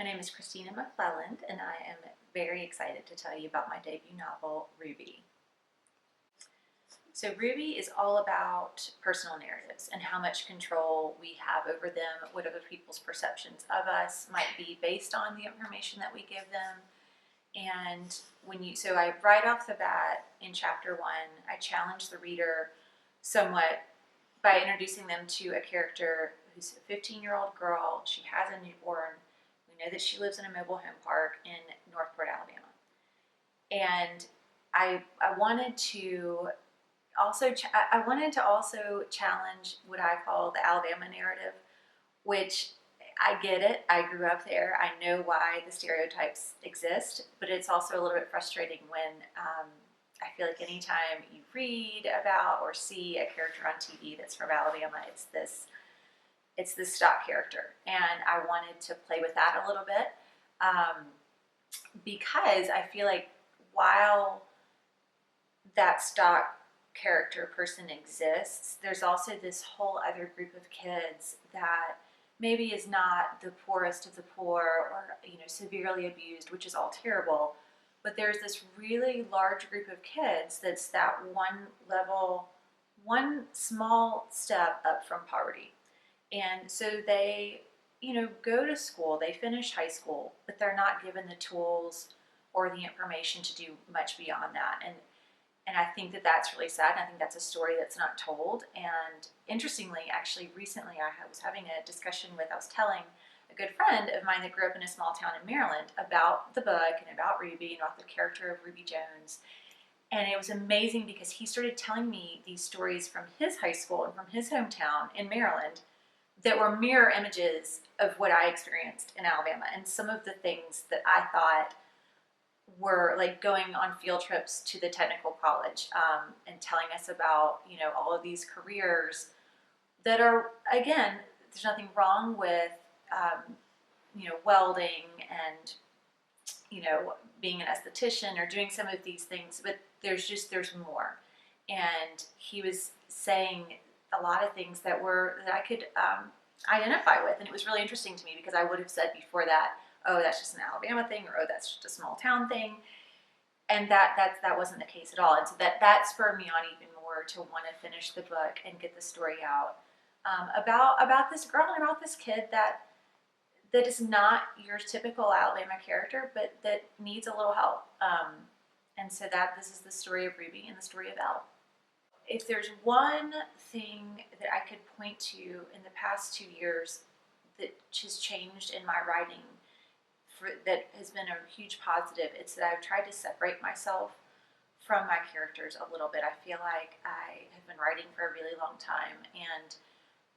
My name is Christina McClelland, and I am very excited to tell you about my debut novel, Ruby. So Ruby is all about personal narratives and how much control we have over them, what other people's perceptions of us might be based on the information that we give them. And so I right off the bat in chapter 1, I challenge the reader somewhat by introducing them to a character who's a 15-year-old girl. She has a newborn. We know that she lives in a mobile home park in Northport, Alabama. And I wanted to also challenge what I call the Alabama narrative, which I get it. I grew up there. I know why the stereotypes exist, but it's also a little bit frustrating when I feel like anytime you read about or see a character on TV that's from Alabama, it's this stock character. And I wanted to play with that a little bit because I feel like while that stock character person exists, there's also this whole other group of kids that maybe is not the poorest of the poor or severely abused, which is all terrible, but there's this really large group of kids that's that one small step up from poverty. And so they go to school, they finish high school, but they're not given the tools or the information to do much beyond that. And I think that that's really sad. And I think that's a story that's not told. And interestingly, actually, recently I was having a discussion I was telling a good friend of mine that grew up in a small town in Maryland about the book and about Ruby and about the character of Ruby Jones. And it was amazing because he started telling me these stories from his high school and from his hometown in Maryland that were mirror images of what I experienced in Alabama. And some of the things that I thought were like going on field trips to the technical college and telling us about all of these careers that are, again, there's nothing wrong with welding and being an esthetician or doing some of these things, but there's more. And he was saying a lot of things that I could identify with, and it was really interesting to me because I would have said before that, oh, that's just an Alabama thing, or oh, that's just a small town thing, and that wasn't the case at all. And so that spurred me on even more to want to finish the book and get the story out about this girl and about this kid that is not your typical Alabama character, but that needs a little help. And so this is the story of Ruby and the story of Elle. If there's one thing that I could point to in the past 2 years that has changed in my writing, that has been a huge positive, it's that I've tried to separate myself from my characters a little bit. I feel like I have been writing for a really long time, and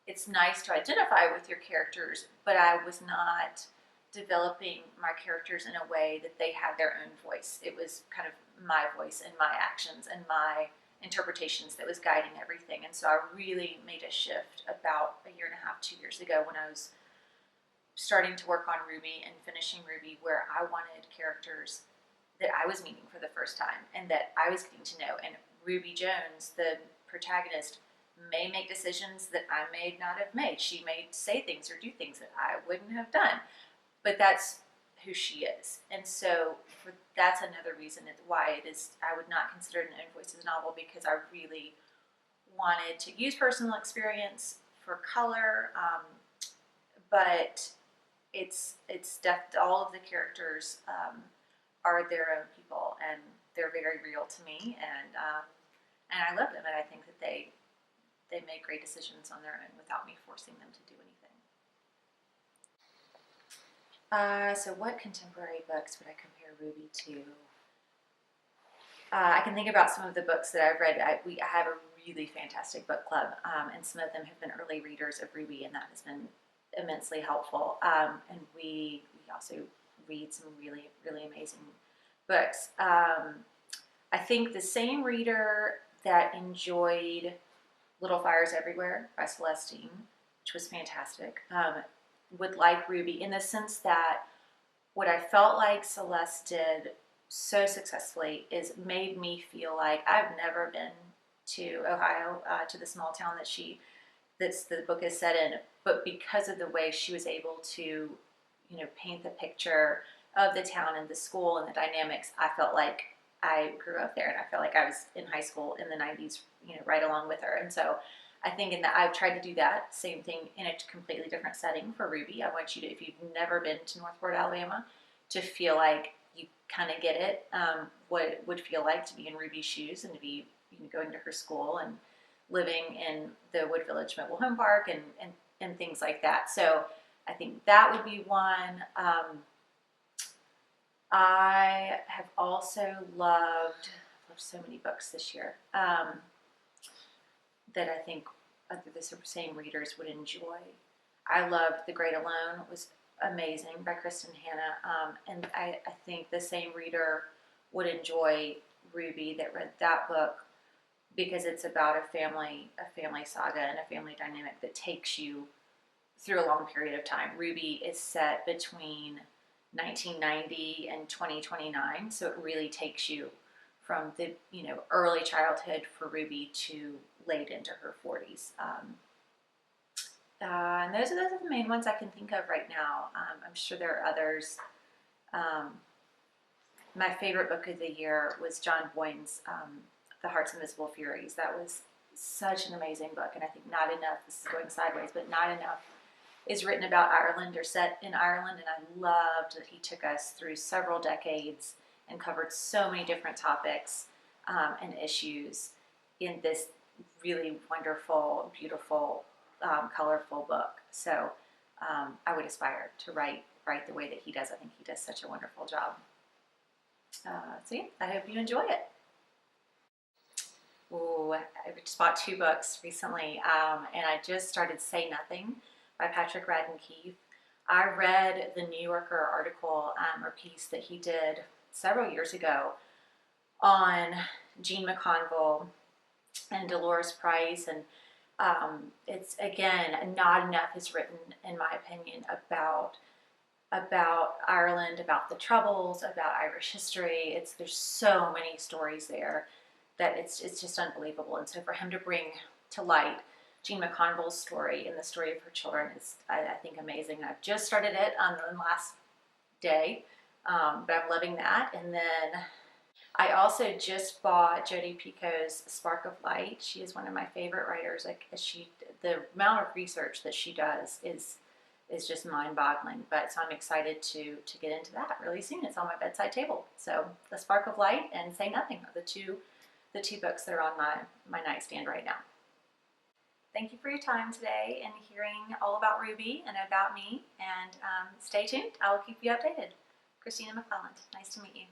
it's nice to identify with your characters, but I was not developing my characters in a way that they had their own voice. It was kind of my voice and my actions and my interpretations that was guiding everything. And so I really made a shift about 1.5 years, 2 years ago when I was starting to work on Ruby and finishing Ruby, where I wanted characters that I was meeting for the first time and that I was getting to know. And Ruby Jones, the protagonist, may make decisions that I may not have made. She may say things or do things that I wouldn't have done, but that's who she is. And so that's another reason why I would not consider it an Own Voices novel, because I really wanted to use personal experience for color, but all of the characters are their own people, and they're very real to me, and I love them, and I think that they make great decisions on their own without me forcing them to do anything. So what contemporary books would I compare Ruby to? I can think about some of the books that I've read. I have a really fantastic book club, and some of them have been early readers of Ruby, and that has been immensely helpful. And we also read some really, really amazing books. I think the same reader that enjoyed Little Fires Everywhere by Celestine, which was fantastic, would like Ruby, in the sense that what I felt like Celeste did so successfully is made me feel like I've never been to Ohio, to the small town that the book is set in, but because of the way she was able to paint the picture of the town and the school and the dynamics, I felt like I grew up there, and I felt like I was in high school in the 90s, right along with her. And so I think in that I've tried to do that same thing in a completely different setting for Ruby. I want you to, if you've never been to Northport, Alabama, to feel like you kind of get it, what it would feel like to be in Ruby's shoes and to be going to her school and living in the Wood Village Mobile Home Park and things like that. So I think that would be one. I have also loved so many books this year that I think the same readers would enjoy. I loved The Great Alone. It was amazing, by Kristen Hanna, and I think the same reader would enjoy Ruby that read that book, because it's about a family saga and a family dynamic that takes you through a long period of time. Ruby is set between 1990 and 2029, so it really takes you from the early childhood for Ruby to late into her 40s. And those are the main ones I can think of right now. I'm sure there are others. My favorite book of the year was John Boyne's The Heart's Invisible Furies. That was such an amazing book, and I think not enough, this is going sideways, but not enough is written about Ireland or set in Ireland, and I loved that he took us through several decades and covered so many different topics and issues in this really wonderful, beautiful, colorful book. So I would aspire to write the way that he does. I think he does such a wonderful job. So yeah, I hope you enjoy it. Ooh, I just bought 2 books recently, and I just started Say Nothing by Patrick Radden Keefe. I read the New Yorker article or piece that he did several years ago on Jean McConville and Dolores Price, and it's, again, not enough is written, in my opinion, about Ireland, about the Troubles, about Irish history. There's so many stories there that it's just unbelievable. And so for him to bring to light Jean McConville's story and the story of her children is, I think, amazing. I've just started it on the last day, but I'm loving that. And then I also just bought Jodi Picoult's Spark of Light. She is one of my favorite writers. The amount of research that she does is just mind-boggling. But so I'm excited to get into that really soon. It's on my bedside table. So The Spark of Light and Say Nothing are the two books that are on my nightstand right now. Thank you for your time today and hearing all about Ruby and about me. And stay tuned. I will keep you updated. Christina McClelland. Nice to meet you.